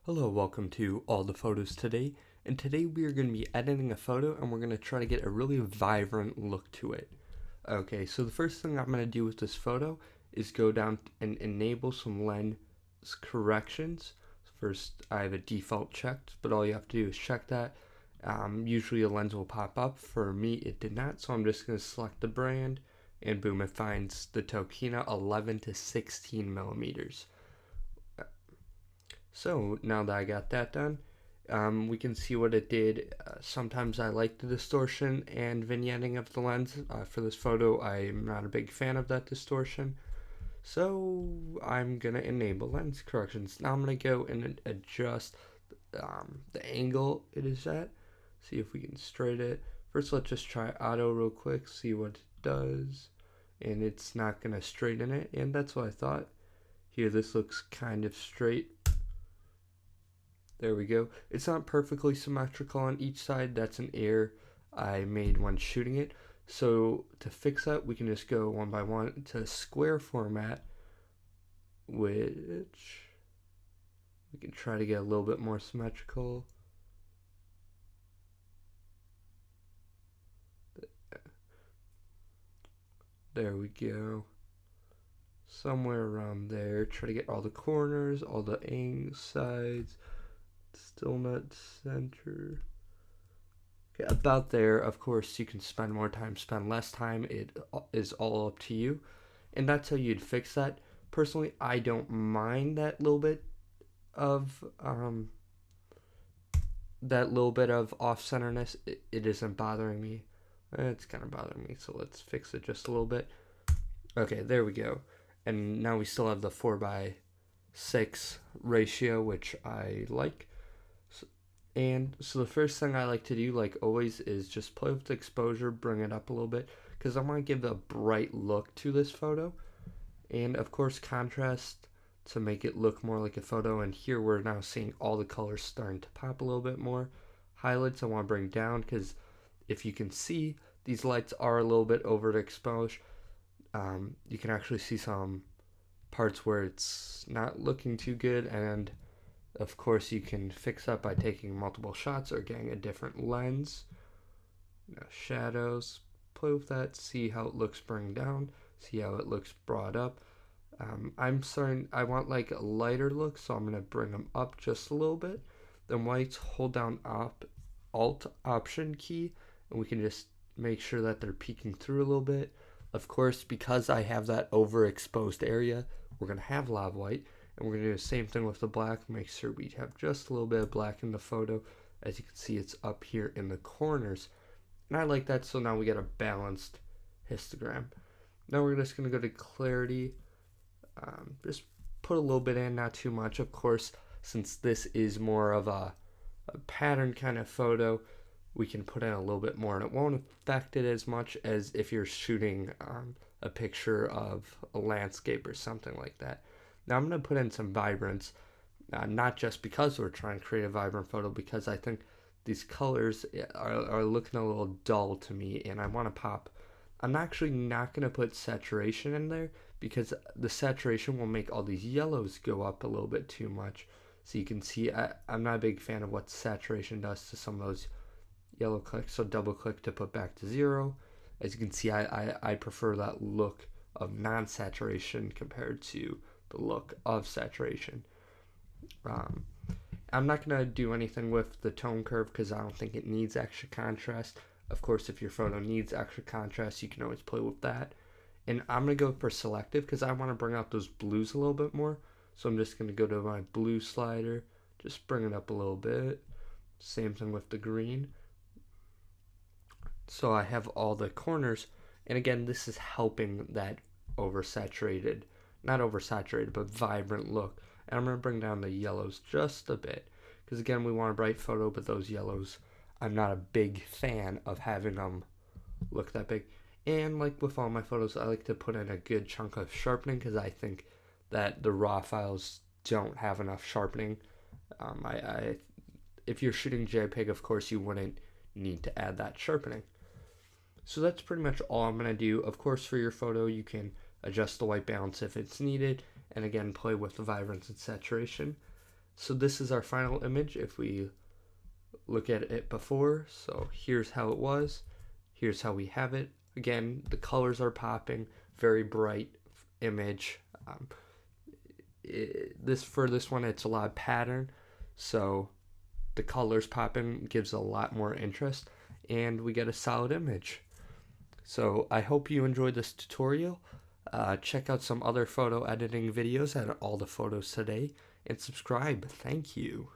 Hello, welcome to All the Photos Today, and today we are going to be editing a photo and we're going to try to get a really vibrant look to it. Okay, so the first thing I'm going to do with this photo is go down and enable some lens corrections. First, I have a default checked, but all you have to do is check that. Usually a lens will pop up. For me, it did not, so I'm just going to select the brand, and boom, it finds the Tokina 11 to 16 millimeters. So now that I got that done, we can see what it did. Sometimes I like the distortion and vignetting of the lens. For this photo, I'm not a big fan of that distortion. So I'm going to enable lens corrections. Now I'm going to go and adjust the angle it is at. See if we can straighten it. First, let's just try auto real quick, see what it does. And it's not going to straighten it, and that's what I thought. Here, this looks kind of straight. There we go. It's not perfectly symmetrical on each side. That's an error I made when shooting it. So to fix that, we can just go one by one to square format, which we can try to get a little bit more symmetrical. There we go. Somewhere around there. Try to get all the corners, all the sides. Still not center. Okay, about there. Of course, you can spend more time, spend less time. It is all up to you, and that's how you'd fix that. Personally, I don't mind that little bit of off-centerness. It isn't bothering me. It's kind of bothering me, so let's fix it just a little bit. Okay, there we go. And now we still have the 4:6 ratio, which I like. And so the first thing I like to do, like always, is just play with the exposure, bring it up a little bit, because I want to give a bright look to this photo. And of course, contrast to make it look more like a photo. And here we're now seeing all the colors starting to pop a little bit more. Highlights I want to bring down, because if you can see, these lights are a little bit overexposed. You can actually see some parts where it's not looking too good, and of course, you can fix that by taking multiple shots or getting a different lens. Now, shadows, play with that, see how it looks bring down, see how it looks brought up. I want like a lighter look, so I'm going to bring them up just a little bit. Then whites, hold down Alt Option key, and we can just make sure that they're peeking through a little bit. Of course, because I have that overexposed area, we're going to have a lot of white. And we're going to do the same thing with the black. Make sure we have just a little bit of black in the photo. As you can see, it's up here in the corners. And I like that, so now we get a balanced histogram. Now we're just going to go to clarity. Just put a little bit in, not too much. Of course, since this is more of a pattern kind of photo, we can put in a little bit more. And it won't affect it as much as if you're shooting a picture of a landscape or something like that. Now I'm going to put in some vibrance, not just because we're trying to create a vibrant photo, because I think these colors are looking a little dull to me, and I want to pop. I'm actually not going to put saturation in there, because the saturation will make all these yellows go up a little bit too much. So you can see I'm not a big fan of what saturation does to some of those yellow clicks, so double click to put back to 0. As you can see, I prefer that look of non-saturation compared to the look of saturation. I'm not going to do anything with the tone curve because I don't think it needs extra contrast. Of course, if your photo needs extra contrast, you can always play with that. And I'm going to go for selective because I want to bring out those blues a little bit more. So I'm just going to go to my blue slider, just bring it up a little bit. Same thing with the green. So I have all the corners. And again, this is helping that not oversaturated, but vibrant look. And I'm going to bring down the yellows just a bit. Because again, we want a bright photo, but those yellows, I'm not a big fan of having them look that big. And like with all my photos, I like to put in a good chunk of sharpening because I think that the raw files don't have enough sharpening. If you're shooting JPEG, of course, you wouldn't need to add that sharpening. So that's pretty much all I'm going to do. Of course, for your photo, you can adjust the white balance if it's needed, and again, play with the vibrance and saturation. So this is our final image if we look at it before. So here's how it was. Here's how we have it. Again, the colors are popping, very bright image. For this one, it's a lot of pattern, so the colors popping gives a lot more interest, and we get a solid image. So I hope you enjoyed this tutorial. Check out some other photo editing videos at all the photos today, and subscribe. Thank you.